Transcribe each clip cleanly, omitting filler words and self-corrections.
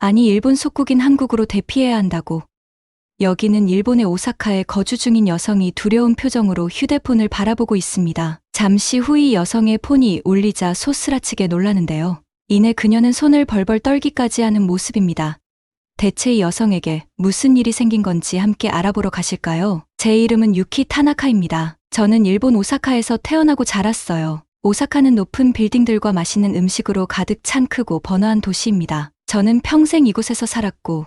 아니 일본 속국인 한국으로 대피해야 한다고. 여기는 일본의 오사카에 거주 중인 여성이 두려운 표정으로 휴대폰을 바라보고 있습니다. 잠시 후 이 여성의 폰이 울리자 소스라치게 놀라는데요. 이내 그녀는 손을 벌벌 떨기까지 하는 모습입니다. 대체 이 여성에게 무슨 일이 생긴 건지 함께 알아보러 가실까요? 제 이름은 유키 타나카입니다. 저는 일본 오사카에서 태어나고 자랐어요. 오사카는 높은 빌딩들과 맛있는 음식으로 가득 찬 크고 번화한 도시입니다. 저는 평생 이곳에서 살았고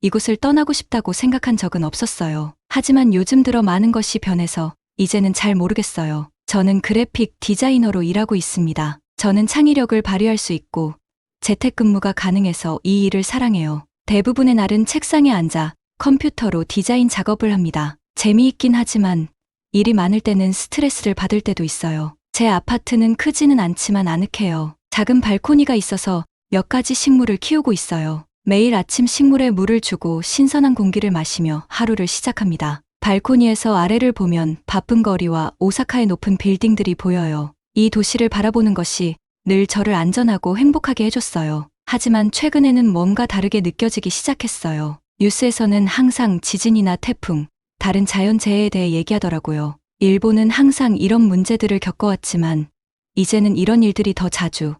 이곳을 떠나고 싶다고 생각한 적은 없었어요. 하지만 요즘 들어 많은 것이 변해서 이제는 잘 모르겠어요. 저는 그래픽 디자이너로 일하고 있습니다. 저는 창의력을 발휘할 수 있고 재택근무가 가능해서 이 일을 사랑해요. 대부분의 날은 책상에 앉아 컴퓨터로 디자인 작업을 합니다. 재미있긴 하지만 일이 많을 때는 스트레스를 받을 때도 있어요. 제 아파트는 크지는 않지만 아늑해요. 작은 발코니가 있어서 몇 가지 식물을 키우고 있어요. 매일 아침 식물에 물을 주고 신선한 공기를 마시며 하루를 시작합니다. 발코니에서 아래를 보면 바쁜 거리와 오사카의 높은 빌딩들이 보여요. 이 도시를 바라보는 것이 늘 저를 안전하고 행복하게 해줬어요. 하지만 최근에는 뭔가 다르게 느껴지기 시작했어요. 뉴스에서는 항상 지진이나 태풍, 다른 자연재해에 대해 얘기하더라고요. 일본은 항상 이런 문제들을 겪어왔지만 이제는 이런 일들이 더 자주,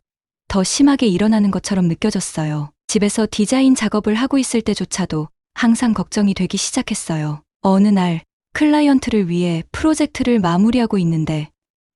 더 심하게 일어나는 것처럼 느껴졌어요. 집에서 디자인 작업을 하고 있을 때조차도 항상 걱정이 되기 시작했어요. 어느 날 클라이언트를 위해 프로젝트를 마무리하고 있는데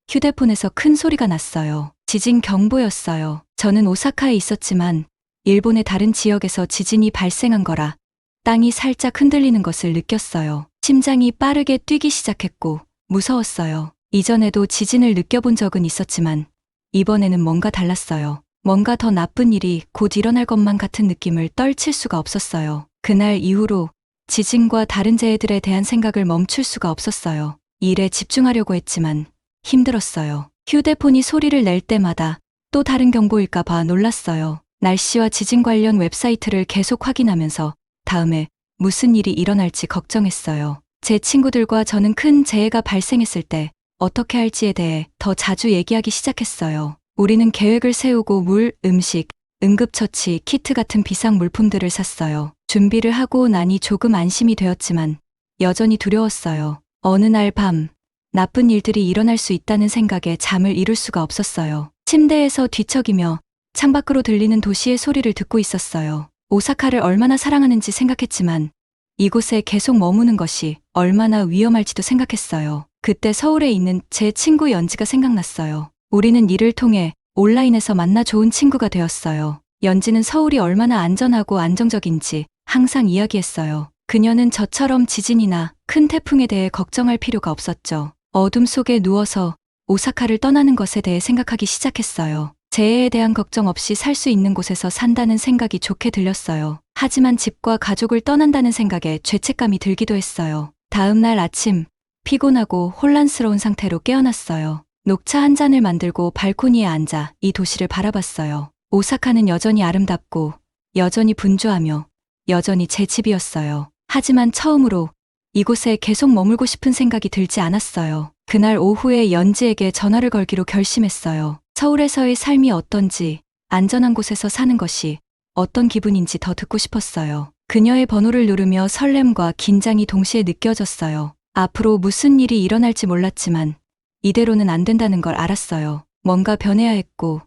휴대폰에서 큰 소리가 났어요. 지진 경보였어요. 저는 오사카에 있었지만 일본의 다른 지역에서 지진이 발생한 거라 땅이 살짝 흔들리는 것을 느꼈어요. 심장이 빠르게 뛰기 시작했고 무서웠어요. 이전에도 지진을 느껴본 적은 있었지만 이번에는 뭔가 달랐어요. 뭔가 더 나쁜 일이 곧 일어날 것만 같은 느낌을 떨칠 수가 없었어요. 그날 이후로 지진과 다른 재해들에 대한 생각을 멈출 수가 없었어요. 일에 집중하려고 했지만 힘들었어요. 휴대폰이 소리를 낼 때마다 또 다른 경보일까 봐 놀랐어요. 날씨와 지진 관련 웹사이트를 계속 확인하면서 다음에 무슨 일이 일어날지 걱정했어요. 제 친구들과 저는 큰 재해가 발생했을 때 어떻게 할지에 대해 더 자주 얘기하기 시작했어요. 우리는 계획을 세우고 물, 음식, 응급처치, 키트 같은 비상 물품들을 샀어요. 준비를 하고 나니 조금 안심이 되었지만 여전히 두려웠어요. 어느 날 밤, 나쁜 일들이 일어날 수 있다는 생각에 잠을 이룰 수가 없었어요. 침대에서 뒤척이며 창밖으로 들리는 도시의 소리를 듣고 있었어요. 오사카를 얼마나 사랑하는지 생각했지만 이곳에 계속 머무는 것이 얼마나 위험할지도 생각했어요. 그때 서울에 있는 제 친구 연지가 생각났어요. 우리는 일을 통해 온라인에서 만나 좋은 친구가 되었어요. 연지는 서울이 얼마나 안전하고 안정적인지 항상 이야기했어요. 그녀는 저처럼 지진이나 큰 태풍에 대해 걱정할 필요가 없었죠. 어둠 속에 누워서 오사카를 떠나는 것에 대해 생각하기 시작했어요. 재해에 대한 걱정 없이 살 수 있는 곳에서 산다는 생각이 좋게 들렸어요. 하지만 집과 가족을 떠난다는 생각에 죄책감이 들기도 했어요. 다음 날 아침, 피곤하고 혼란스러운 상태로 깨어났어요. 녹차 한 잔을 만들고 발코니에 앉아 이 도시를 바라봤어요. 오사카는 여전히 아름답고 여전히 분주하며 여전히 제 집이었어요. 하지만 처음으로 이곳에 계속 머물고 싶은 생각이 들지 않았어요. 그날 오후에 연지에게 전화를 걸기로 결심했어요. 서울에서의 삶이 어떤지, 안전한 곳에서 사는 것이 어떤 기분인지 더 듣고 싶었어요. 그녀의 번호를 누르며 설렘과 긴장이 동시에 느껴졌어요. 앞으로 무슨 일이 일어날지 몰랐지만 이대로는 안 된다는 걸 알았어요. 뭔가 변해야 했고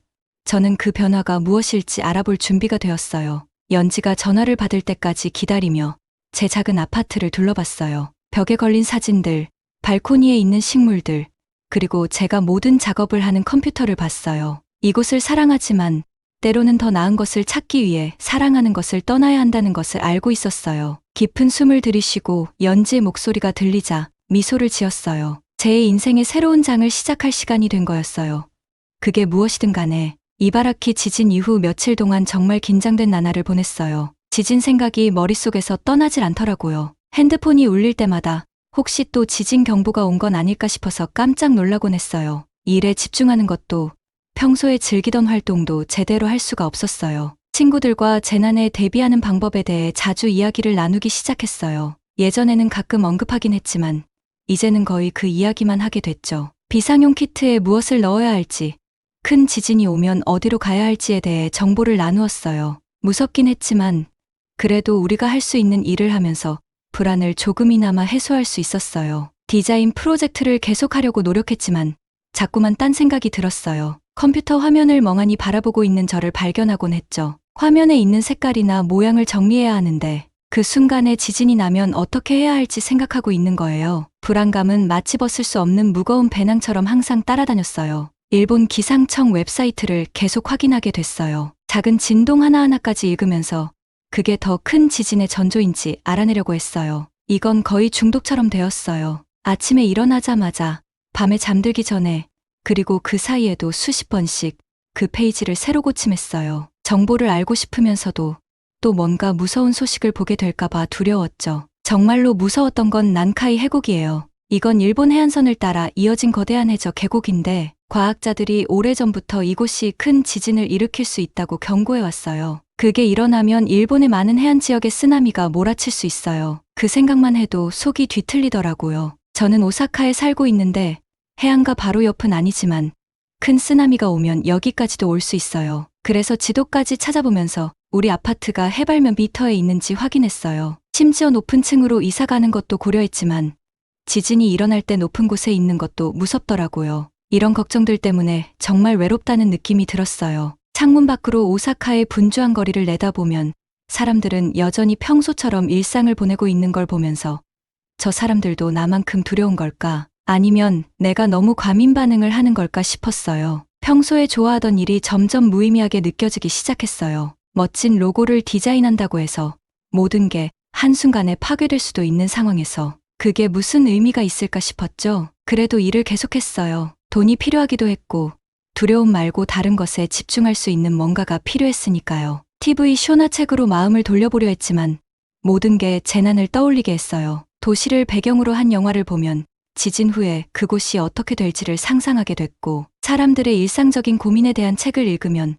저는 그 변화가 무엇일지 알아볼 준비가 되었어요. 연지가 전화를 받을 때까지 기다리며 제 작은 아파트를 둘러봤어요. 벽에 걸린 사진들, 발코니에 있는 식물들, 그리고 제가 모든 작업을 하는 컴퓨터를 봤어요. 이곳을 사랑하지만 때로는 더 나은 것을 찾기 위해 사랑하는 것을 떠나야 한다는 것을 알고 있었어요. 깊은 숨을 들이쉬고 연지의 목소리가 들리자 미소를 지었어요. 제 인생의 새로운 장을 시작할 시간이 된 거였어요. 그게 무엇이든 간에 이바라키 지진 이후 며칠 동안 정말 긴장된 나날을 보냈어요. 지진 생각이 머릿속에서 떠나질 않더라고요. 핸드폰이 울릴 때마다 혹시 또 지진 경보가 온 건 아닐까 싶어서 깜짝 놀라곤 했어요. 일에 집중하는 것도 평소에 즐기던 활동도 제대로 할 수가 없었어요. 친구들과 재난에 대비하는 방법에 대해 자주 이야기를 나누기 시작했어요. 예전에는 가끔 언급하긴 했지만 이제는 거의 그 이야기만 하게 됐죠. 비상용 키트에 무엇을 넣어야 할지, 큰 지진이 오면 어디로 가야 할지에 대해 정보를 나누었어요. 무섭긴 했지만 그래도 우리가 할 수 있는 일을 하면서 불안을 조금이나마 해소할 수 있었어요. 디자인 프로젝트를 계속하려고 노력했지만 자꾸만 딴 생각이 들었어요. 컴퓨터 화면을 멍하니 바라보고 있는 저를 발견하곤 했죠. 화면에 있는 색깔이나 모양을 정리해야 하는데 그 순간에 지진이 나면 어떻게 해야 할지 생각하고 있는 거예요. 불안감은 마치 벗을 수 없는 무거운 배낭처럼 항상 따라다녔어요. 일본 기상청 웹사이트를 계속 확인하게 됐어요. 작은 진동 하나하나까지 읽으면서 그게 더 큰 지진의 전조인지 알아내려고 했어요. 이건 거의 중독처럼 되었어요. 아침에 일어나자마자 밤에 잠들기 전에 그리고 그 사이에도 수십 번씩 그 페이지를 새로 고침했어요. 정보를 알고 싶으면서도 또 뭔가 무서운 소식을 보게 될까봐 두려웠죠. 정말로 무서웠던 건 난카이 해곡이에요. 이건 일본 해안선을 따라 이어진 거대한 해저 계곡인데 과학자들이 오래전부터 이곳이 큰 지진을 일으킬 수 있다고 경고해왔어요. 그게 일어나면 일본의 많은 해안 지역에 쓰나미가 몰아칠 수 있어요. 그 생각만 해도 속이 뒤틀리더라고요. 저는 오사카에 살고 있는데 해안가 바로 옆은 아니지만 큰 쓰나미가 오면 여기까지도 올 수 있어요. 그래서 지도까지 찾아보면서 우리 아파트가 해발 몇 미터에 있는지 확인했어요. 심지어 높은 층으로 이사 가는 것도 고려했지만 지진이 일어날 때 높은 곳에 있는 것도 무섭더라고요. 이런 걱정들 때문에 정말 외롭다는 느낌이 들었어요. 창문 밖으로 오사카의 분주한 거리를 내다보면 사람들은 여전히 평소처럼 일상을 보내고 있는 걸 보면서 저 사람들도 나만큼 두려운 걸까? 아니면 내가 너무 과민 반응을 하는 걸까 싶었어요. 평소에 좋아하던 일이 점점 무의미하게 느껴지기 시작했어요. 멋진 로고를 디자인한다고 해서 모든 게 한순간에 파괴될 수도 있는 상황에서 그게 무슨 의미가 있을까 싶었죠. 그래도 일을 계속했어요. 돈이 필요하기도 했고 두려움 말고 다른 것에 집중할 수 있는 뭔가가 필요했으니까요. TV 쇼나 책으로 마음을 돌려보려 했지만 모든 게 재난을 떠올리게 했어요. 도시를 배경으로 한 영화를 보면 지진 후에 그곳이 어떻게 될지를 상상하게 됐고 사람들의 일상적인 고민에 대한 책을 읽으면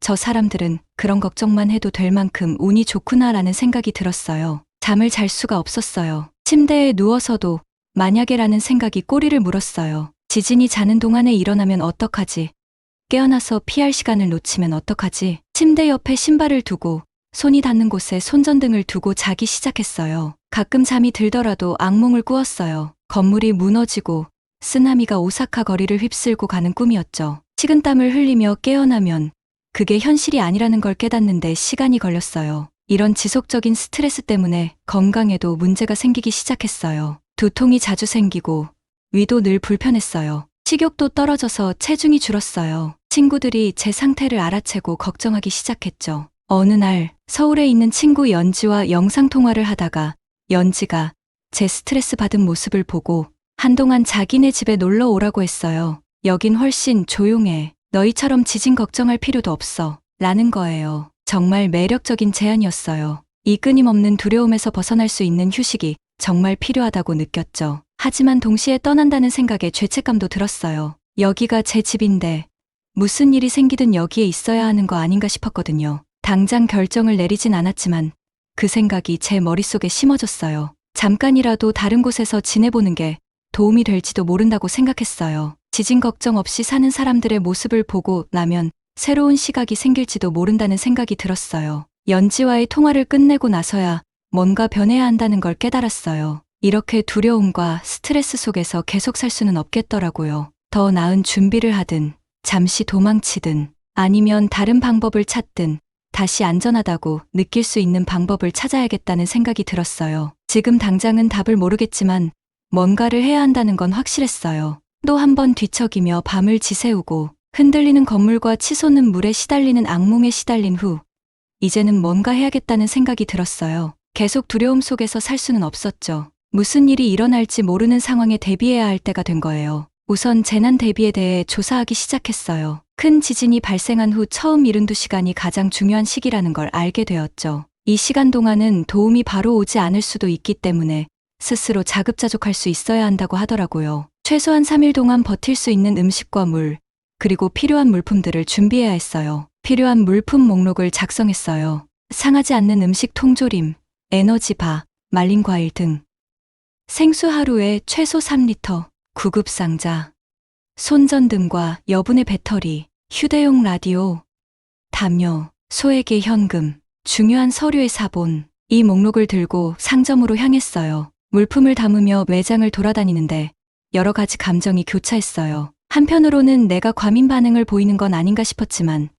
저 사람들은 그런 걱정만 해도 될 만큼 운이 좋구나라는 생각이 들었어요. 잠을 잘 수가 없었어요. 침대에 누워서도 만약에라는 생각이 꼬리를 물었어요. 지진이 자는 동안에 일어나면 어떡하지? 깨어나서 피할 시간을 놓치면 어떡하지? 침대 옆에 신발을 두고 손이 닿는 곳에 손전등을 두고 자기 시작했어요. 가끔 잠이 들더라도 악몽을 꾸었어요. 건물이 무너지고 쓰나미가 오사카 거리를 휩쓸고 가는 꿈이었죠. 식은땀을 흘리며 깨어나면 그게 현실이 아니라는 걸 깨닫는데 시간이 걸렸어요. 이런 지속적인 스트레스 때문에 건강에도 문제가 생기기 시작했어요. 두통이 자주 생기고 위도 늘 불편했어요. 식욕도 떨어져서 체중이 줄었어요. 친구들이 제 상태를 알아채고 걱정하기 시작했죠. 어느 날 서울에 있는 친구 연지와 영상통화를 하다가 연지가 제 스트레스 받은 모습을 보고 한동안 자기네 집에 놀러 오라고 했어요. 여긴 훨씬 조용해. 너희처럼 지진 걱정할 필요도 없어. 라는 거예요. 정말 매력적인 제안이었어요. 이 끊임없는 두려움에서 벗어날 수 있는 휴식이 정말 필요하다고 느꼈죠. 하지만 동시에 떠난다는 생각에 죄책감도 들었어요. 여기가 제 집인데 무슨 일이 생기든 여기에 있어야 하는 거 아닌가 싶었거든요. 당장 결정을 내리진 않았지만 그 생각이 제 머릿속에 심어졌어요. 잠깐이라도 다른 곳에서 지내보는 게 도움이 될지도 모른다고 생각했어요. 지진 걱정 없이 사는 사람들의 모습을 보고 나면 새로운 시각이 생길지도 모른다는 생각이 들었어요. 연지와의 통화를 끝내고 나서야 뭔가 변해야 한다는 걸 깨달았어요. 이렇게 두려움과 스트레스 속에서 계속 살 수는 없겠더라고요. 더 나은 준비를 하든 잠시 도망치든 아니면 다른 방법을 찾든 다시 안전하다고 느낄 수 있는 방법을 찾아야겠다는 생각이 들었어요. 지금 당장은 답을 모르겠지만 뭔가를 해야 한다는 건 확실했어요. 또 한 번 뒤척이며 밤을 지새우고 흔들리는 건물과 치솟는 물에 시달리는 악몽에 시달린 후 이제는 뭔가 해야겠다는 생각이 들었어요. 계속 두려움 속에서 살 수는 없었죠. 무슨 일이 일어날지 모르는 상황에 대비해야 할 때가 된 거예요. 우선 재난 대비에 대해 조사하기 시작했어요. 큰 지진이 발생한 후 처음 72시간이 가장 중요한 시기라는 걸 알게 되었죠. 이 시간 동안은 도움이 바로 오지 않을 수도 있기 때문에 스스로 자급자족할 수 있어야 한다고 하더라고요. 최소한 3일 동안 버틸 수 있는 음식과 물, 그리고 필요한 물품들을 준비해야 했어요. 필요한 물품 목록을 작성했어요. 상하지 않는 음식 통조림, 에너지바, 말린 과일 등. 생수 하루에 최소 3리터, 구급상자, 손전등과 여분의 배터리, 휴대용 라디오, 담요, 소액의 현금, 중요한 서류의 사본. 이 목록을 들고 상점으로 향했어요. 물품을 담으며 매장을 돌아다니는데 여러 가지 감정이 교차했어요. 한편으로는 내가 과민 반응을 보이는 건 아닌가 싶었지만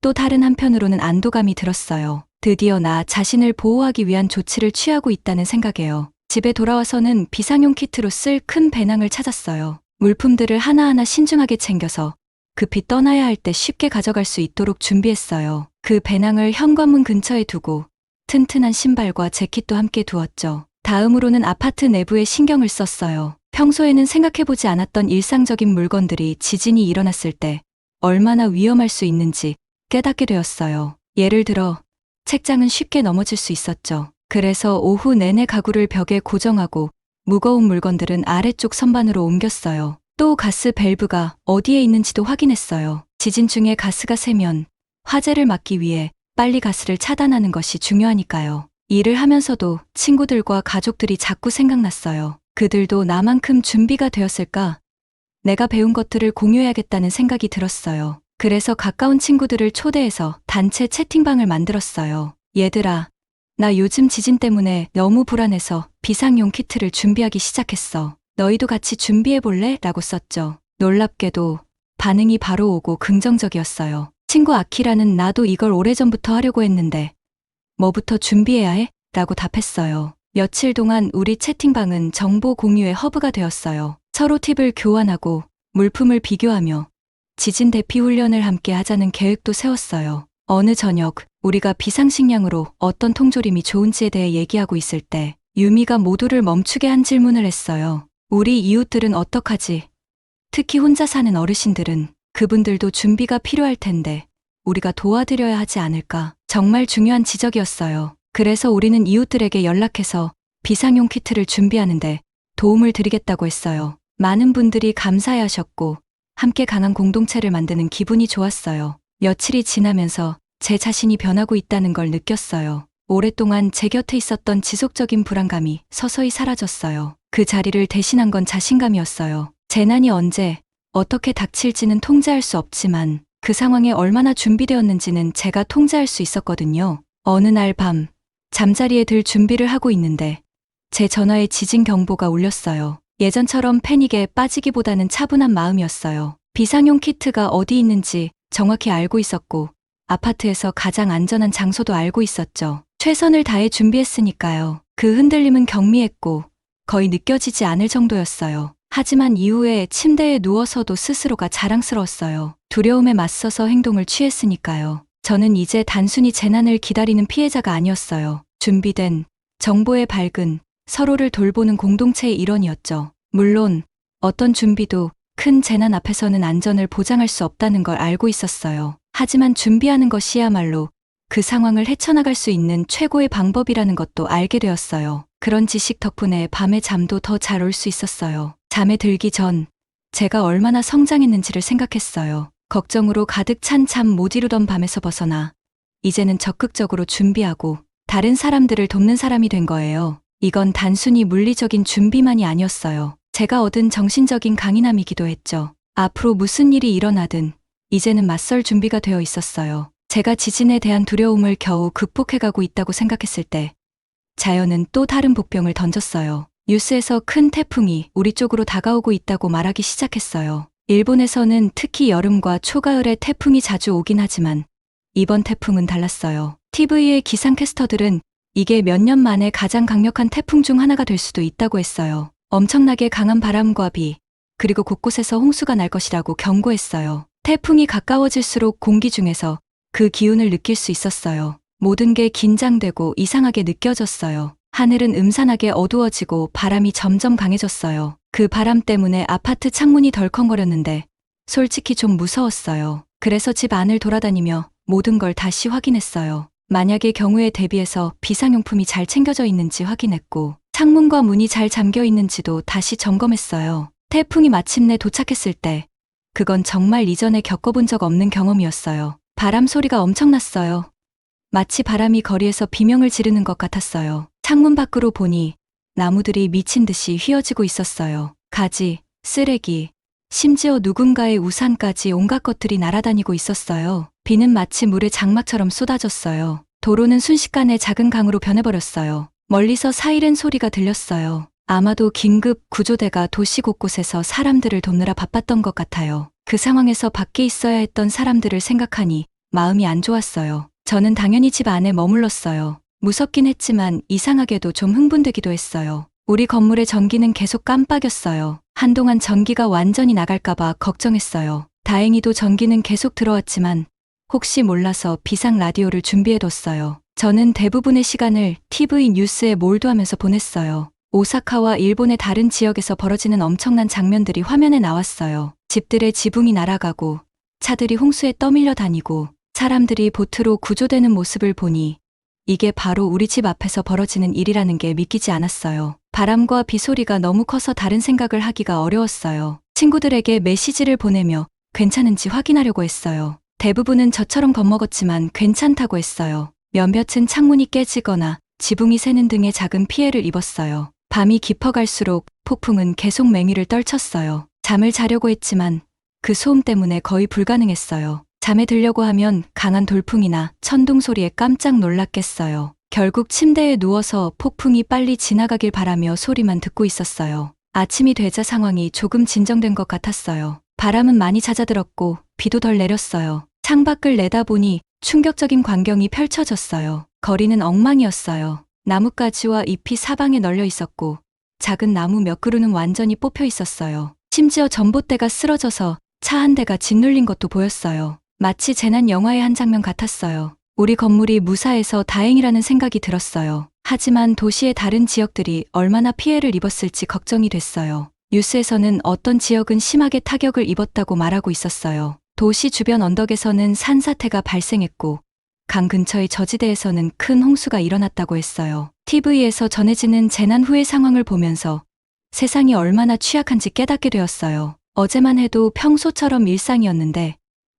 또 다른 한편으로는 안도감이 들었어요. 드디어 나 자신을 보호하기 위한 조치를 취하고 있다는 생각에요. 집에 돌아와서는 비상용 키트로 쓸 큰 배낭을 찾았어요. 물품들을 하나하나 신중하게 챙겨서 급히 떠나야 할 때 쉽게 가져갈 수 있도록 준비했어요. 그 배낭을 현관문 근처에 두고 튼튼한 신발과 재킷도 함께 두었죠. 다음으로는 아파트 내부에 신경을 썼어요. 평소에는 생각해보지 않았던 일상적인 물건들이 지진이 일어났을 때 얼마나 위험할 수 있는지 깨닫게 되었어요. 예를 들어 책장은 쉽게 넘어질 수 있었죠. 그래서 오후 내내 가구를 벽에 고정하고 무거운 물건들은 아래쪽 선반으로 옮겼어요. 또 가스 밸브가 어디에 있는지도 확인했어요. 지진 중에 가스가 새면 화재를 막기 위해 빨리 가스를 차단하는 것이 중요하니까요. 일을 하면서도 친구들과 가족들이 자꾸 생각났어요. 그들도 나만큼 준비가 되었을까? 내가 배운 것들을 공유해야겠다는 생각이 들었어요. 그래서 가까운 친구들을 초대해서 단체 채팅방을 만들었어요. 얘들아, 나 요즘 지진 때문에 너무 불안해서 비상용 키트를 준비하기 시작했어. 너희도 같이 준비해볼래? 라고 썼죠. 놀랍게도 반응이 바로 오고 긍정적이었어요. 친구 아키라는 나도 이걸 오래전부터 하려고 했는데 뭐부터 준비해야 해? 라고 답했어요. 며칠 동안 우리 채팅방은 정보 공유의 허브가 되었어요. 서로 팁을 교환하고 물품을 비교하며 지진 대피 훈련을 함께 하자는 계획도 세웠어요. 어느 저녁 우리가 비상식량으로 어떤 통조림이 좋은지에 대해 얘기하고 있을 때 유미가 모두를 멈추게 한 질문을 했어요. 우리 이웃들은 어떡하지? 특히 혼자 사는 어르신들은 그분들도 준비가 필요할 텐데 우리가 도와드려야 하지 않을까? 정말 중요한 지적이었어요. 그래서 우리는 이웃들에게 연락해서 비상용 키트를 준비하는데 도움을 드리겠다고 했어요. 많은 분들이 감사해하셨고 함께 강한 공동체를 만드는 기분이 좋았어요. 며칠이 지나면서 제 자신이 변하고 있다는 걸 느꼈어요. 오랫동안 제 곁에 있었던 지속적인 불안감이 서서히 사라졌어요. 그 자리를 대신한 건 자신감이었어요. 재난이 언제, 어떻게 닥칠지는 통제할 수 없지만 그 상황에 얼마나 준비되었는지는 제가 통제할 수 있었거든요. 어느 날 밤, 잠자리에 들 준비를 하고 있는데 제 전화에 지진 경보가 울렸어요. 예전처럼 패닉에 빠지기보다는 차분한 마음이었어요. 비상용 키트가 어디 있는지 정확히 알고 있었고 아파트에서 가장 안전한 장소도 알고 있었죠. 최선을 다해 준비했으니까요. 그 흔들림은 경미했고 거의 느껴지지 않을 정도였어요. 하지만 이후에 침대에 누워서도 스스로가 자랑스러웠어요. 두려움에 맞서서 행동을 취했으니까요. 저는 이제 단순히 재난을 기다리는 피해자가 아니었어요. 준비된, 정보에 밝은, 서로를 돌보는 공동체의 일원이었죠. 물론 어떤 준비도 큰 재난 앞에서는 안전을 보장할 수 없다는 걸 알고 있었어요. 하지만 준비하는 것이야말로 그 상황을 헤쳐나갈 수 있는 최고의 방법이라는 것도 알게 되었어요. 그런 지식 덕분에 밤에 잠도 더 잘 올 수 있었어요. 잠에 들기 전 제가 얼마나 성장했는지를 생각했어요. 걱정으로 가득 찬 잠 못 이루던 밤에서 벗어나 이제는 적극적으로 준비하고 다른 사람들을 돕는 사람이 된 거예요. 이건 단순히 물리적인 준비만이 아니었어요. 제가 얻은 정신적인 강인함이기도 했죠. 앞으로 무슨 일이 일어나든 이제는 맞설 준비가 되어 있었어요. 제가 지진에 대한 두려움을 겨우 극복해가고 있다고 생각했을 때 자연은 또 다른 복병을 던졌어요. 뉴스에서 큰 태풍이 우리 쪽으로 다가오고 있다고 말하기 시작했어요. 일본에서는 특히 여름과 초가을에 태풍이 자주 오긴 하지만 이번 태풍은 달랐어요. TV의 기상캐스터들은 이게 몇 년 만에 가장 강력한 태풍 중 하나가 될 수도 있다고 했어요. 엄청나게 강한 바람과 비, 그리고 곳곳에서 홍수가 날 것이라고 경고했어요. 태풍이 가까워질수록 공기 중에서 그 기운을 느낄 수 있었어요. 모든 게 긴장되고 이상하게 느껴졌어요. 하늘은 음산하게 어두워지고 바람이 점점 강해졌어요. 그 바람 때문에 아파트 창문이 덜컹거렸는데 솔직히 좀 무서웠어요. 그래서 집 안을 돌아다니며 모든 걸 다시 확인했어요. 만약의 경우에 대비해서 비상용품이 잘 챙겨져 있는지 확인했고 창문과 문이 잘 잠겨 있는지도 다시 점검했어요. 태풍이 마침내 도착했을 때 그건 정말 이전에 겪어본 적 없는 경험이었어요. 바람 소리가 엄청났어요. 마치 바람이 거리에서 비명을 지르는 것 같았어요. 창문 밖으로 보니 나무들이 미친 듯이 휘어지고 있었어요. 가지, 쓰레기, 심지어 누군가의 우산까지 온갖 것들이 날아다니고 있었어요. 비는 마치 물의 장막처럼 쏟아졌어요. 도로는 순식간에 작은 강으로 변해버렸어요. 멀리서 사이렌 소리가 들렸어요. 아마도 긴급 구조대가 도시 곳곳에서 사람들을 돕느라 바빴던 것 같아요. 그 상황에서 밖에 있어야 했던 사람들을 생각하니 마음이 안 좋았어요. 저는 당연히 집 안에 머물렀어요. 무섭긴 했지만 이상하게도 좀 흥분되기도 했어요. 우리 건물의 전기는 계속 깜빡였어요. 한동안 전기가 완전히 나갈까봐 걱정했어요. 다행히도 전기는 계속 들어왔지만 혹시 몰라서 비상 라디오를 준비해뒀어요. 저는 대부분의 시간을 TV 뉴스에 몰두하면서 보냈어요. 오사카와 일본의 다른 지역에서 벌어지는 엄청난 장면들이 화면에 나왔어요. 집들의 지붕이 날아가고 차들이 홍수에 떠밀려 다니고 사람들이 보트로 구조되는 모습을 보니 이게 바로 우리 집 앞에서 벌어지는 일이라는 게 믿기지 않았어요. 바람과 비 소리가 너무 커서 다른 생각을 하기가 어려웠어요. 친구들에게 메시지를 보내며 괜찮은지 확인하려고 했어요. 대부분은 저처럼 겁먹었지만 괜찮다고 했어요. 몇몇은 창문이 깨지거나 지붕이 새는 등의 작은 피해를 입었어요. 밤이 깊어갈수록 폭풍은 계속 맹위를 떨쳤어요. 잠을 자려고 했지만 그 소음 때문에 거의 불가능했어요. 잠에 들려고 하면 강한 돌풍이나 천둥 소리에 깜짝 놀랐겠어요. 결국 침대에 누워서 폭풍이 빨리 지나가길 바라며 소리만 듣고 있었어요. 아침이 되자 상황이 조금 진정된 것 같았어요. 바람은 많이 잦아들었고 비도 덜 내렸어요. 창밖을 내다보니 충격적인 광경이 펼쳐졌어요. 거리는 엉망이었어요. 나뭇가지와 잎이 사방에 널려 있었고 작은 나무 몇 그루는 완전히 뽑혀 있었어요. 심지어 전봇대가 쓰러져서 차 한 대가 짓눌린 것도 보였어요. 마치 재난 영화의 한 장면 같았어요. 우리 건물이 무사해서 다행이라는 생각이 들었어요. 하지만 도시의 다른 지역들이 얼마나 피해를 입었을지 걱정이 됐어요. 뉴스에서는 어떤 지역은 심하게 타격을 입었다고 말하고 있었어요. 도시 주변 언덕에서는 산사태가 발생했고 강 근처의 저지대에서는 큰 홍수가 일어났다고 했어요. TV에서 전해지는 재난 후의 상황을 보면서 세상이 얼마나 취약한지 깨닫게 되었어요. 어제만 해도 평소처럼 일상이었는데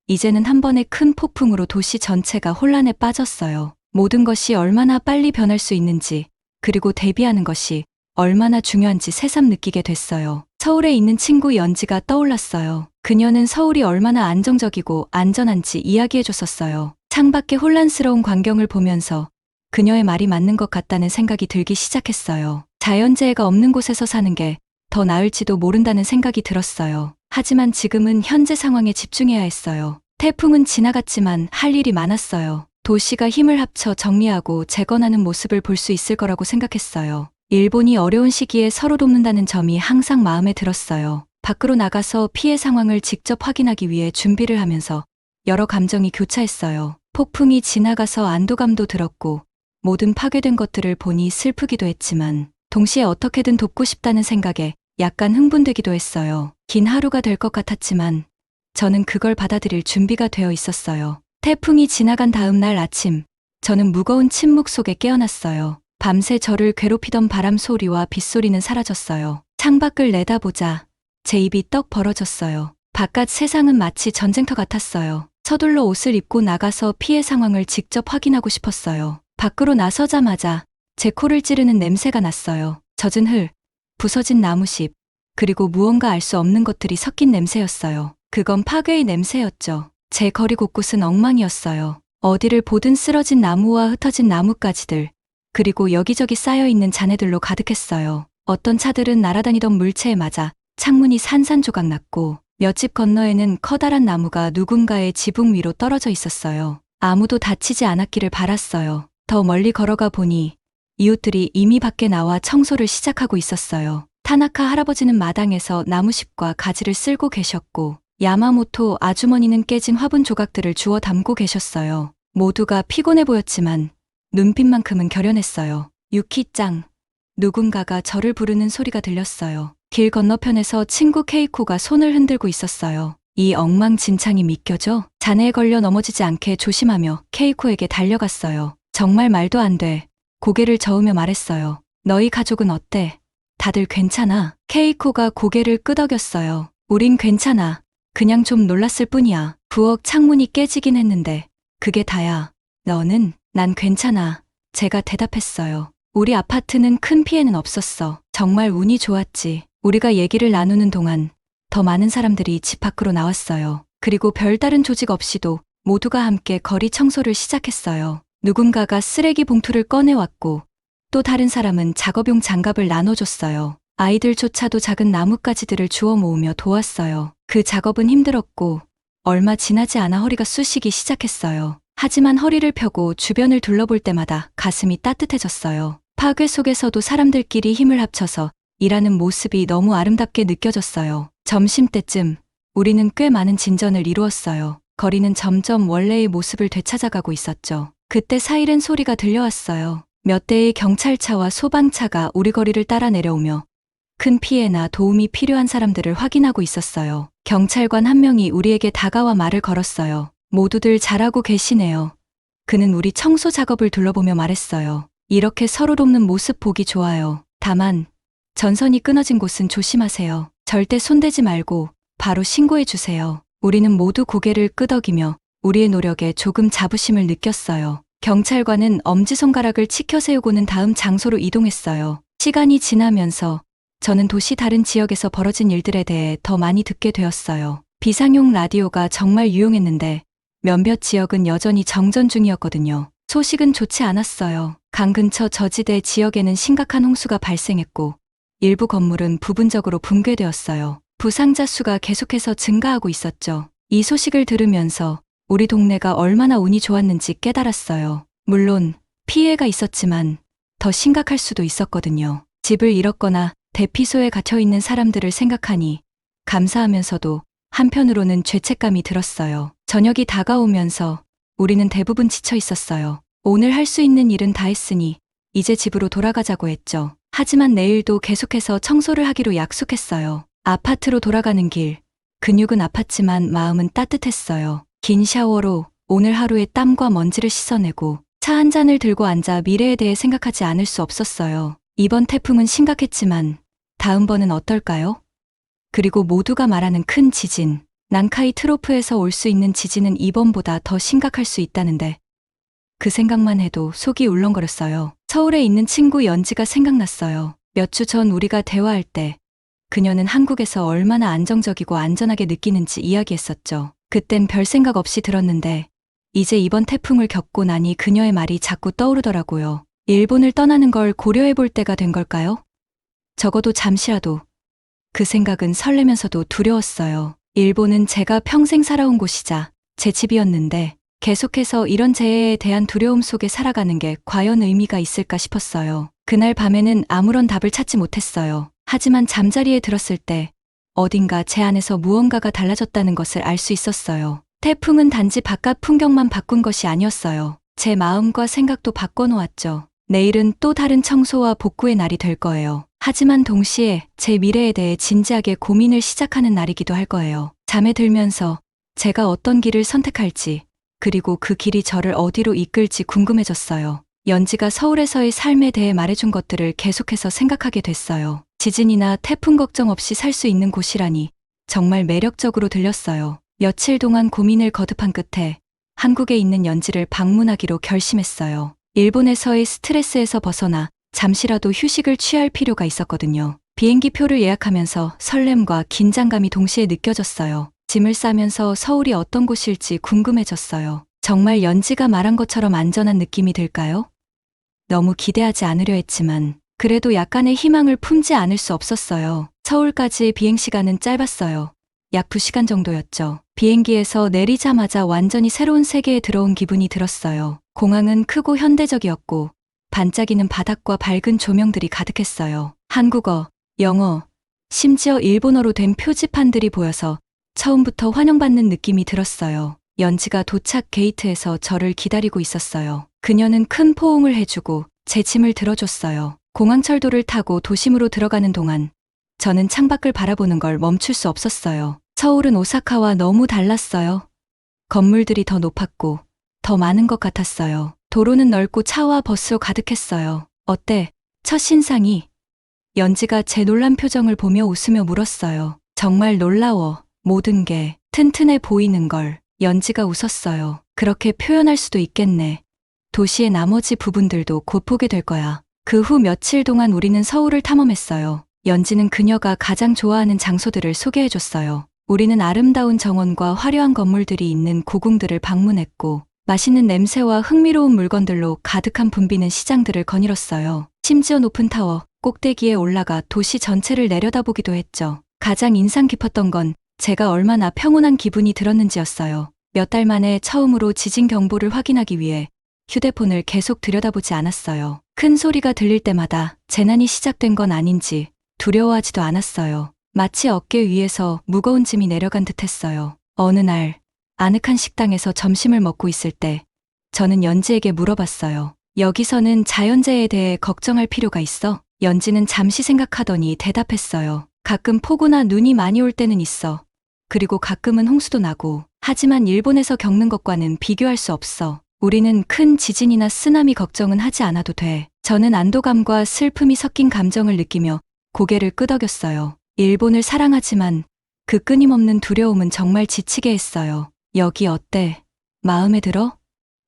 이제는 한 번의 큰 폭풍으로 도시 전체가 혼란에 빠졌어요. 모든 것이 얼마나 빨리 변할 수 있는지 그리고 대비하는 것이 얼마나 중요한지 새삼 느끼게 됐어요. 서울에 있는 친구 연지가 떠올랐어요. 그녀는 서울이 얼마나 안정적이고 안전한지 이야기해줬었어요. 창밖의 혼란스러운 광경을 보면서 그녀의 말이 맞는 것 같다는 생각이 들기 시작했어요. 자연재해가 없는 곳에서 사는 게 더 나을지도 모른다는 생각이 들었어요. 하지만 지금은 현재 상황에 집중해야 했어요. 태풍은 지나갔지만 할 일이 많았어요. 도시가 힘을 합쳐 정리하고 재건하는 모습을 볼 수 있을 거라고 생각했어요. 일본이 어려운 시기에 서로 돕는다는 점이 항상 마음에 들었어요. 밖으로 나가서 피해 상황을 직접 확인하기 위해 준비를 하면서 여러 감정이 교차했어요. 폭풍이 지나가서 안도감도 들었고 모든 파괴된 것들을 보니 슬프기도 했지만 동시에 어떻게든 돕고 싶다는 생각에 약간 흥분되기도 했어요. 긴 하루가 될 것 같았지만 저는 그걸 받아들일 준비가 되어 있었어요. 태풍이 지나간 다음 날 아침, 저는 무거운 침묵 속에 깨어났어요. 밤새 저를 괴롭히던 바람 소리와 빗소리는 사라졌어요. 창밖을 내다보자 제 입이 떡 벌어졌어요. 바깥 세상은 마치 전쟁터 같았어요. 서둘러 옷을 입고 나가서 피해 상황을 직접 확인하고 싶었어요. 밖으로 나서자마자 제 코를 찌르는 냄새가 났어요. 젖은 흙, 부서진 나무십, 그리고 무언가 알 수 없는 것들이 섞인 냄새였어요. 그건 파괴의 냄새였죠. 제 거리 곳곳은 엉망이었어요. 어디를 보든 쓰러진 나무와 흩어진 나뭇가지들, 그리고 여기저기 쌓여있는 잔해들로 가득했어요. 어떤 차들은 날아다니던 물체에 맞아 창문이 산산조각 났고 몇 집 건너에는 커다란 나무가 누군가의 지붕 위로 떨어져 있었어요. 아무도 다치지 않았기를 바랐어요. 더 멀리 걸어가 보니 이웃들이 이미 밖에 나와 청소를 시작하고 있었어요. 타나카 할아버지는 마당에서 나무십과 가지를 쓸고 계셨고 야마모토 아주머니는 깨진 화분 조각들을 주워 담고 계셨어요. 모두가 피곤해 보였지만 눈빛만큼은 결연했어요. 유키짱, 누군가가 저를 부르는 소리가 들렸어요. 길 건너편에서 친구 케이코가 손을 흔들고 있었어요. 이 엉망진창이 믿겨져? 잔해에 걸려 넘어지지 않게 조심하며 케이코에게 달려갔어요. 정말 말도 안 돼. 고개를 저으며 말했어요. 너희 가족은 어때? 다들 괜찮아? 케이코가 고개를 끄덕였어요. 우린 괜찮아. 그냥 좀 놀랐을 뿐이야. 부엌 창문이 깨지긴 했는데 그게 다야. 너는? 난 괜찮아. 제가 대답했어요. 우리 아파트는 큰 피해는 없었어. 정말 운이 좋았지. 우리가 얘기를 나누는 동안 더 많은 사람들이 집 밖으로 나왔어요. 그리고 별다른 조직 없이도 모두가 함께 거리 청소를 시작했어요. 누군가가 쓰레기 봉투를 꺼내왔고 또 다른 사람은 작업용 장갑을 나눠줬어요. 아이들조차도 작은 나뭇가지들을 주워 모으며 도왔어요. 그 작업은 힘들었고 얼마 지나지 않아 허리가 쑤시기 시작했어요. 하지만 허리를 펴고 주변을 둘러볼 때마다 가슴이 따뜻해졌어요. 파괴 속에서도 사람들끼리 힘을 합쳐서 일하는 모습이 너무 아름답게 느껴졌어요. 점심때쯤 우리는 꽤 많은 진전을 이루었어요. 거리는 점점 원래의 모습을 되찾아가고 있었죠. 그때 사이렌 소리가 들려왔어요. 몇 대의 경찰차와 소방차가 우리 거리를 따라 내려오며 큰 피해나 도움이 필요한 사람들을 확인하고 있었어요. 경찰관 한 명이 우리에게 다가와 말을 걸었어요. 모두들 잘하고 계시네요. 그는 우리 청소 작업을 둘러보며 말했어요. 이렇게 서로 돕는 모습 보기 좋아요. 다만 전선이 끊어진 곳은 조심하세요. 절대 손대지 말고 바로 신고해 주세요. 우리는 모두 고개를 끄덕이며 우리의 노력에 조금 자부심을 느꼈어요. 경찰관은 엄지손가락을 치켜 세우고는 다음 장소로 이동했어요. 시간이 지나면서 저는 도시 다른 지역에서 벌어진 일들에 대해 더 많이 듣게 되었어요. 비상용 라디오가 정말 유용했는데 몇몇 지역은 여전히 정전 중이었거든요. 소식은 좋지 않았어요. 강 근처 저지대 지역에는 심각한 홍수가 발생했고 일부 건물은 부분적으로 붕괴되었어요. 부상자 수가 계속해서 증가하고 있었죠. 이 소식을 들으면서 우리 동네가 얼마나 운이 좋았는지 깨달았어요. 물론 피해가 있었지만 더 심각할 수도 있었거든요. 집을 잃었거나 대피소에 갇혀있는 사람들을 생각하니 감사하면서도 한편으로는 죄책감이 들었어요. 저녁이 다가오면서 우리는 대부분 지쳐 있었어요. 오늘 할 수 있는 일은 다 했으니 이제 집으로 돌아가자고 했죠. 하지만 내일도 계속해서 청소를 하기로 약속했어요. 아파트로 돌아가는 길, 근육은 아팠지만 마음은 따뜻했어요. 긴 샤워로 오늘 하루의 땀과 먼지를 씻어내고 차 한 잔을 들고 앉아 미래에 대해 생각하지 않을 수 없었어요. 이번 태풍은 심각했지만 다음번은 어떨까요? 그리고 모두가 말하는 큰 지진, 난카이 트로프에서 올 수 있는 지진은 이번보다 더 심각할 수 있다는데 그 생각만 해도 속이 울렁거렸어요. 서울에 있는 친구 연지가 생각났어요. 몇 주 전 우리가 대화할 때 그녀는 한국에서 얼마나 안정적이고 안전하게 느끼는지 이야기했었죠. 그땐 별 생각 없이 들었는데 이제 이번 태풍을 겪고 나니 그녀의 말이 자꾸 떠오르더라고요. 일본을 떠나는 걸 고려해 볼 때가 된 걸까요? 적어도 잠시라도. 그 생각은 설레면서도 두려웠어요. 일본은 제가 평생 살아온 곳이자 제 집이었는데 계속해서 이런 재해에 대한 두려움 속에 살아가는 게 과연 의미가 있을까 싶었어요. 그날 밤에는 아무런 답을 찾지 못했어요. 하지만 잠자리에 들었을 때 어딘가 제 안에서 무언가가 달라졌다는 것을 알 수 있었어요. 태풍은 단지 바깥 풍경만 바꾼 것이 아니었어요. 제 마음과 생각도 바꿔놓았죠. 내일은 또 다른 청소와 복구의 날이 될 거예요. 하지만 동시에 제 미래에 대해 진지하게 고민을 시작하는 날이기도 할 거예요. 잠에 들면서 제가 어떤 길을 선택할지, 그리고 그 길이 저를 어디로 이끌지 궁금해졌어요. 연지가 서울에서의 삶에 대해 말해준 것들을 계속해서 생각하게 됐어요. 지진이나 태풍 걱정 없이 살 수 있는 곳이라니 정말 매력적으로 들렸어요. 며칠 동안 고민을 거듭한 끝에 한국에 있는 연지를 방문하기로 결심했어요. 일본에서의 스트레스에서 벗어나 잠시라도 휴식을 취할 필요가 있었거든요. 비행기 표를 예약하면서 설렘과 긴장감이 동시에 느껴졌어요. 짐을 싸면서 서울이 어떤 곳일지 궁금해졌어요. 정말 연지가 말한 것처럼 안전한 느낌이 들까요? 너무 기대하지 않으려 했지만 그래도 약간의 희망을 품지 않을 수 없었어요. 서울까지의 비행시간은 짧았어요. 약 2시간 정도였죠. 비행기에서 내리자마자 완전히 새로운 세계에 들어온 기분이 들었어요. 공항은 크고 현대적이었고 반짝이는 바닥과 밝은 조명들이 가득했어요. 한국어, 영어, 심지어 일본어로 된 표지판들이 보여서 처음부터 환영받는 느낌이 들었어요. 연지가 도착 게이트에서 저를 기다리고 있었어요. 그녀는 큰 포옹을 해주고 제 짐을 들어줬어요. 공항철도를 타고 도심으로 들어가는 동안 저는 창밖을 바라보는 걸 멈출 수 없었어요. 서울은 오사카와 너무 달랐어요. 건물들이 더 높았고 더 많은 것 같았어요. 도로는 넓고 차와 버스로 가득했어요. 어때? 첫 신상이? 연지가 제 놀란 표정을 보며 웃으며 물었어요. 정말 놀라워. 모든 게 튼튼해 보이는 걸. 연지가 웃었어요. 그렇게 표현할 수도 있겠네. 도시의 나머지 부분들도 곧 보게 될 거야. 그 후 며칠 동안 우리는 서울을 탐험했어요. 연지는 그녀가 가장 좋아하는 장소들을 소개해줬어요. 우리는 아름다운 정원과 화려한 건물들이 있는 고궁들을 방문했고 맛있는 냄새와 흥미로운 물건들로 가득한 붐비는 시장들을 거닐었어요. 심지어 높은 타워, 꼭대기에 올라가 도시 전체를 내려다보기도 했죠. 가장 인상 깊었던 건 제가 얼마나 평온한 기분이 들었는지였어요. 몇 달 만에 처음으로 지진 경보를 확인하기 위해 휴대폰을 계속 들여다보지 않았어요. 큰 소리가 들릴 때마다 재난이 시작된 건 아닌지 두려워하지도 않았어요. 마치 어깨 위에서 무거운 짐이 내려간 듯했어요. 어느 날 아늑한 식당에서 점심을 먹고 있을 때 저는 연지에게 물어봤어요. 여기서는 자연재해에 대해 걱정할 필요가 있어? 연지는 잠시 생각하더니 대답했어요. 가끔 폭우나 눈이 많이 올 때는 있어. 그리고 가끔은 홍수도 나고. 하지만 일본에서 겪는 것과는 비교할 수 없어. 우리는 큰 지진이나 쓰나미 걱정은 하지 않아도 돼. 저는 안도감과 슬픔이 섞인 감정을 느끼며 고개를 끄덕였어요. 일본을 사랑하지만 그 끊임없는 두려움은 정말 지치게 했어요. 여기 어때? 마음에 들어?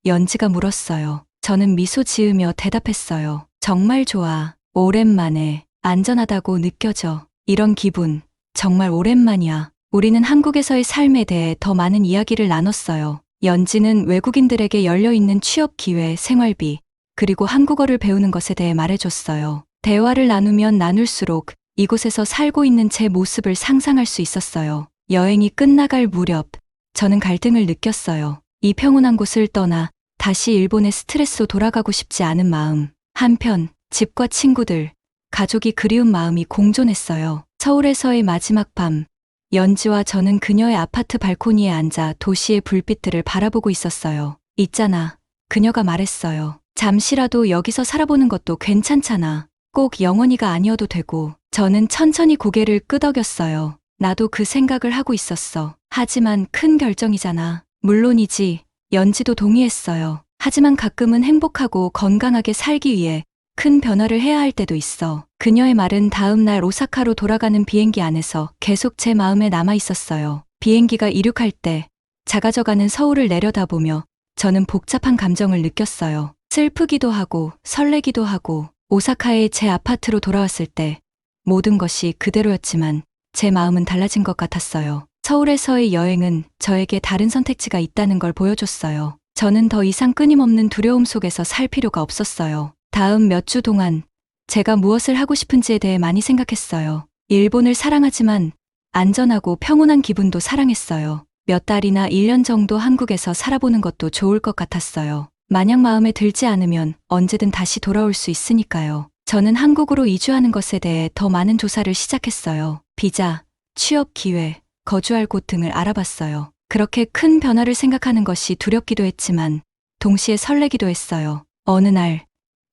연지가 물었어요. 저는 미소 지으며 대답했어요. 정말 좋아. 오랜만에 안전하다고 느껴져. 이런 기분 정말 오랜만이야. 우리는 한국에서의 삶에 대해 더 많은 이야기를 나눴어요. 연지는 외국인들에게 열려있는 취업 기회, 생활비, 그리고 한국어를 배우는 것에 대해 말해줬어요. 대화를 나누면 나눌수록 이곳에서 살고 있는 제 모습을 상상할 수 있었어요. 여행이 끝나갈 무렵 저는 갈등을 느꼈어요. 이 평온한 곳을 떠나 다시 일본의 스트레스로 돌아가고 싶지 않은 마음. 한편 집과 친구들, 가족이 그리운 마음이 공존했어요. 서울에서의 마지막 밤, 연지와 저는 그녀의 아파트 발코니에 앉아 도시의 불빛들을 바라보고 있었어요. 있잖아. 그녀가 말했어요. 잠시라도 여기서 살아보는 것도 괜찮잖아. 꼭 영원히가 아니어도 되고. 저는 천천히 고개를 끄덕였어요. 나도 그 생각을 하고 있었어. 하지만 큰 결정이잖아. 물론이지. 연지도 동의했어요. 하지만 가끔은 행복하고 건강하게 살기 위해 큰 변화를 해야 할 때도 있어. 그녀의 말은 다음 날 오사카로 돌아가는 비행기 안에서 계속 제 마음에 남아 있었어요. 비행기가 이륙할 때 작아져가는 서울을 내려다보며 저는 복잡한 감정을 느꼈어요. 슬프기도 하고 설레기도 하고. 오사카의 제 아파트로 돌아왔을 때 모든 것이 그대로였지만 제 마음은 달라진 것 같았어요. 서울에서의 여행은 저에게 다른 선택지가 있다는 걸 보여줬어요. 저는 더 이상 끊임없는 두려움 속에서 살 필요가 없었어요. 다음 몇 주 동안 제가 무엇을 하고 싶은지에 대해 많이 생각했어요. 일본을 사랑하지만 안전하고 평온한 기분도 사랑했어요. 몇 달이나 1년 정도 한국에서 살아보는 것도 좋을 것 같았어요. 만약 마음에 들지 않으면 언제든 다시 돌아올 수 있으니까요. 저는 한국으로 이주하는 것에 대해 더 많은 조사를 시작했어요. 비자, 취업 기회, 거주할 곳 등을 알아봤어요. 그렇게 큰 변화를 생각하는 것이 두렵기도 했지만 동시에 설레기도 했어요. 어느 날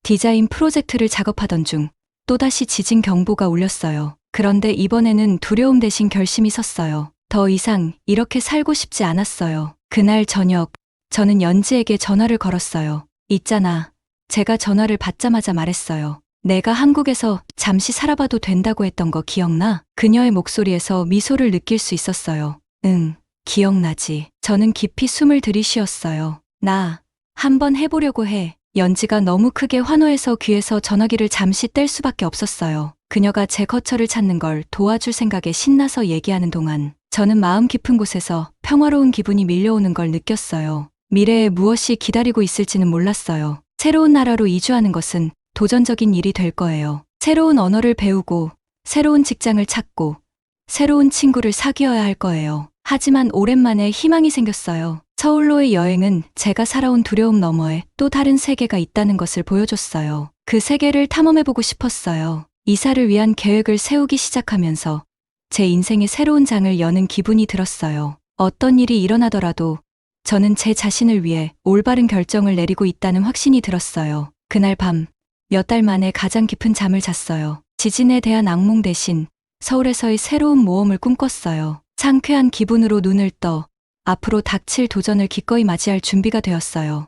디자인 프로젝트를 작업하던 중 또다시 지진 경보가 울렸어요. 그런데 이번에는 두려움 대신 결심이 섰어요. 더 이상 이렇게 살고 싶지 않았어요. 그날 저녁 저는 연지에게 전화를 걸었어요. 있잖아. 제가 전화를 받자마자 말했어요. 내가 한국에서 잠시 살아봐도 된다고 했던 거 기억나? 그녀의 목소리에서 미소를 느낄 수 있었어요. 응, 기억나지. 저는 깊이 숨을 들이쉬었어요. 나 한번 해보려고 해. 연지가 너무 크게 환호해서 귀에서 전화기를 잠시 뗄 수밖에 없었어요. 그녀가 제 거처를 찾는 걸 도와줄 생각에 신나서 얘기하는 동안 저는 마음 깊은 곳에서 평화로운 기분이 밀려오는 걸 느꼈어요. 미래에 무엇이 기다리고 있을지는 몰랐어요. 새로운 나라로 이주하는 것은 도전적인 일이 될 거예요. 새로운 언어를 배우고, 새로운 직장을 찾고, 새로운 친구를 사귀어야 할 거예요. 하지만 오랜만에 희망이 생겼어요. 서울로의 여행은 제가 살아온 두려움 너머에 또 다른 세계가 있다는 것을 보여줬어요. 그 세계를 탐험해보고 싶었어요. 이사를 위한 계획을 세우기 시작하면서 제 인생의 새로운 장을 여는 기분이 들었어요. 어떤 일이 일어나더라도 저는 제 자신을 위해 올바른 결정을 내리고 있다는 확신이 들었어요. 그날 밤, 몇 달 만에 가장 깊은 잠을 잤어요. 지진에 대한 악몽 대신 서울에서의 새로운 모험을 꿈꿨어요. 상쾌한 기분으로 눈을 떠 앞으로 닥칠 도전을 기꺼이 맞이할 준비가 되었어요.